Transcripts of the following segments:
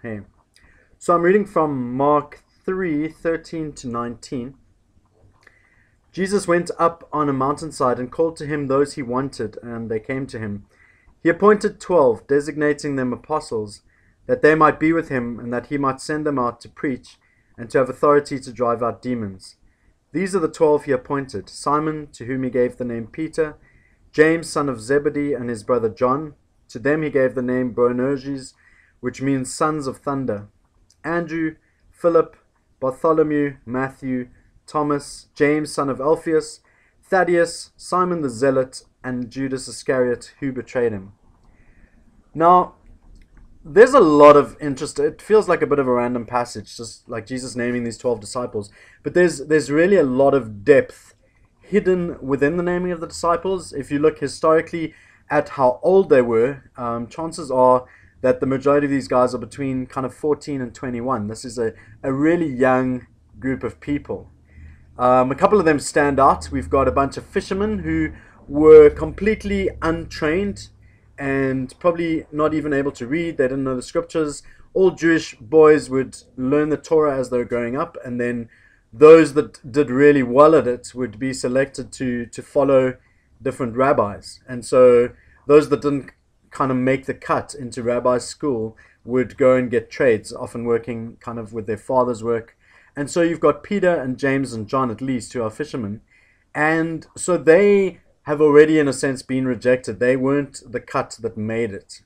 Hey. So I'm reading from Mark 3:13 to 19. Jesus went up on a mountainside and called to him those he wanted, and they came to him. He appointed 12, designating them apostles, that they might be with him and that he might send them out to preach and to have authority to drive out demons. These are the 12 he appointed: Simon, to whom he gave the name Peter, James, son of Zebedee, and his brother John. To them he gave the name Boanerges, which means sons of thunder. Andrew, Philip, Bartholomew, Matthew, Thomas, James, son of Alphaeus, Thaddeus, Simon the Zealot, and Judas Iscariot, who betrayed him. Now, there's a lot of interest. It feels like a bit of a random passage, just like Jesus naming these 12 disciples. But there's really a lot of depth hidden within the naming of the disciples. If you look historically at how old they were, chances are that the majority of these guys are between kind of 14 and 21. This is a really young group of people. A couple of them stand out. We've got a bunch of fishermen who were completely untrained and probably not even able to read. They didn't know the scriptures. All Jewish boys would learn the Torah as they were growing up, and then those that did really well at it would be selected to follow different rabbis. And so those that didn't kind of make the cut into rabbi school would go and get trades, often working kind of with their father's work. And so you've got Peter and James and John, at least, who are fishermen. And so they have already, in a sense, been rejected. They weren't the cut that made it.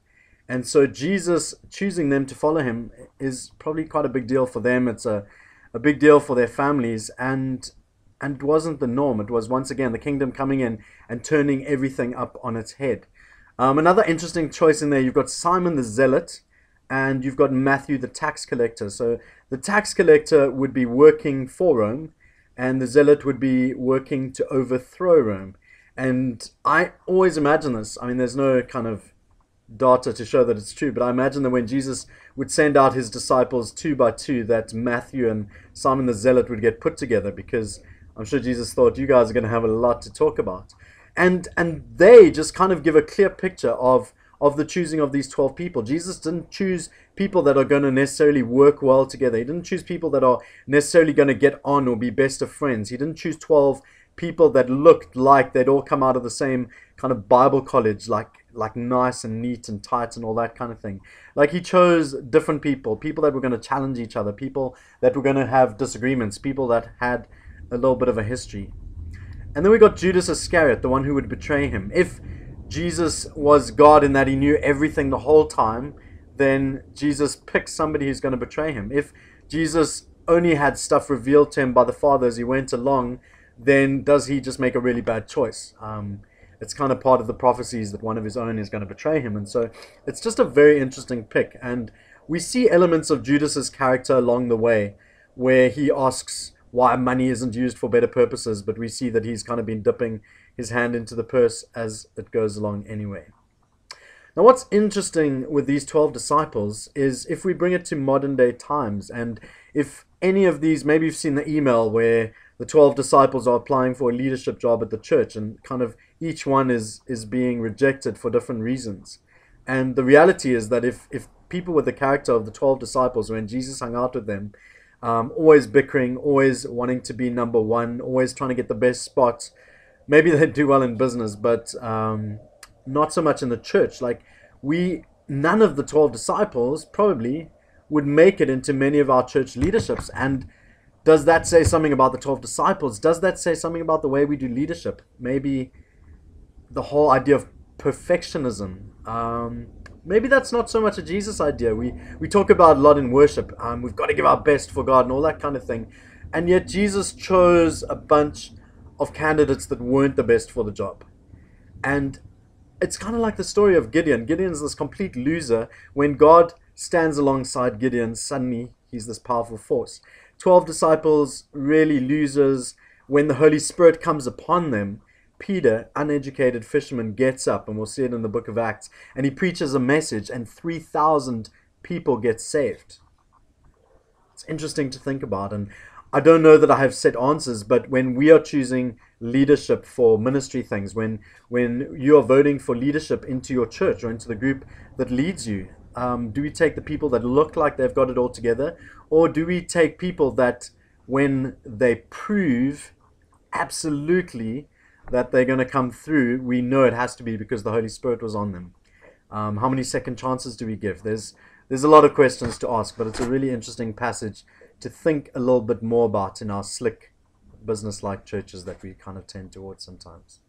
And so Jesus choosing them to follow him is probably quite a big deal for them. It's a big deal for their families. And it wasn't the norm. It was, once again, the kingdom coming in and turning everything up on its head. Another interesting choice in there, you've got Simon the Zealot, and you've got Matthew the tax collector. So the tax collector would be working for Rome, and the zealot would be working to overthrow Rome. And I always imagine this. I mean, there's no kind of data to show that it's true, but I imagine that when Jesus would send out his disciples two by two, that Matthew and Simon the Zealot would get put together, because I'm sure Jesus thought, you guys are going to have a lot to talk about. And they just kind of give a clear picture of the choosing of these 12 people. Jesus didn't choose people that are going to necessarily work well together. He didn't choose people that are necessarily going to get on or be best of friends. He didn't choose 12 people that looked like they'd all come out of the same kind of Bible college, like nice and neat and tight and all that kind of thing. Like, he chose different people, people that were going to challenge each other, people that were going to have disagreements, people that had a little bit of a history. And then we got Judas Iscariot, the one who would betray him. If Jesus was God in that he knew everything the whole time, then Jesus picked somebody who's going to betray him. If Jesus only had stuff revealed to him by the Father as he went along, then does he just make a really bad choice? It's kind of part of the prophecies that one of his own is going to betray him. And so it's just a very interesting pick. And we see elements of Judas's character along the way, where he asks why money isn't used for better purposes, but we see that he's kind of been dipping his hand into the purse as it goes along anyway. Now, what's interesting with these 12 disciples is if we bring it to modern day times, and if any of these, maybe you've seen the email where the 12 disciples are applying for a leadership job at the church, and kind of each one is being rejected for different reasons. And the reality is that if people with the character of the 12 disciples, when Jesus hung out with them, always bickering, always wanting to be number one, always trying to get the best spot, maybe they'd do well in business, but not so much in the church. Like, none of the 12 disciples probably would make it into many of our church leaderships. And does that say something about the 12 disciples? Does that say something about the way we do leadership? Maybe the whole idea of perfectionism. Maybe that's not so much a Jesus idea. We talk about a lot in worship. We've got to give our best for God and all that kind of thing. And yet Jesus chose a bunch of candidates that weren't the best for the job. And it's kind of like the story of Gideon. Gideon's this complete loser. When God stands alongside Gideon, suddenly he's this powerful force. 12 disciples, really losers. When the Holy Spirit comes upon them, Peter, uneducated fisherman, gets up, and we'll see it in the book of Acts, and he preaches a message, and 3,000 people get saved. It's interesting to think about, and I don't know that I have set answers, but when we are choosing leadership for ministry things, when you are voting for leadership into your church or into the group that leads you, Do we take the people that look like they've got it all together, or do we take people that when they prove absolutely that they're going to come through, we know it has to be because the Holy Spirit was on them? How many second chances do we give? There's a lot of questions to ask, but it's a really interesting passage to think a little bit more about in our slick business-like churches that we kind of tend towards sometimes.